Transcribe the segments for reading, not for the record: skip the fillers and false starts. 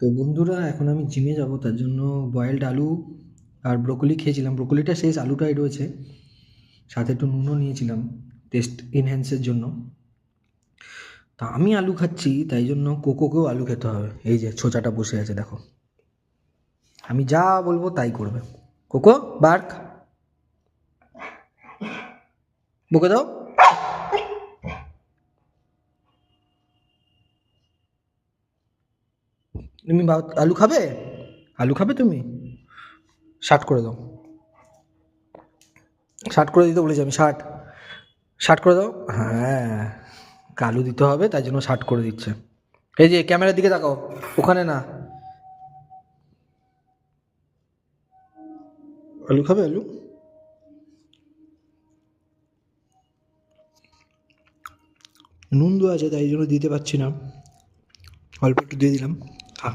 তো বন্ধুরা, এখন আমি জিমে যাব, তার জন্য বয়েলড আলু আর ব্রোকলি খেয়েছিলাম। ব্রোকলিটা শেষ, আলুটাই রয়েছে, সাথে একটু নুনও নিয়েছিলাম টেস্ট এনহ্যান্সের জন্য। তা আমি আলু খাচ্ছি, তাই জন্য কোকোকেও আলু খেতে হবে। এই যে ছোচাটা বসে আছে, দেখো, আমি যা বলবো তাই করবে। কোকো বার্ক, বকে দাও। তুমি আলু খাবে? আলু খাবে তুমি? শার্ট করে দাও, শার্ট করে দিতে বলেছি আমি। শার্ট শার্ট করে দাও। হ্যাঁ, আলু দিতে হবে, তাই জন্য শার্ট করে দিচ্ছে। এই যে ক্যামেরার দিকে তাকাও, ওখানে না। আলু খাবে? আলু নুন দেওয়া আছে, তাই জন্য দিতে পারছি না, অল্প একটু দিয়ে দিলাম। খা,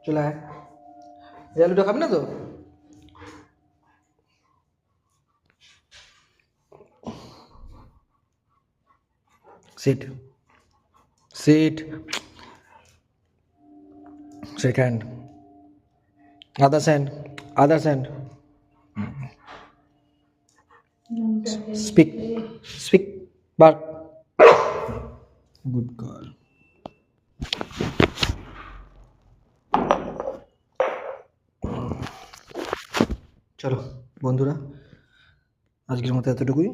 চলে আয়। এই আলুটা খাবে না তো? সিট, সিট, সেকেন্ড, আদার স্যান্ড, আদার স্যান্ড, স্পিক, স্পিক, বার, গুড গার্ল। চলো বন্ধুরা, আজকের মতো এতটুকুই।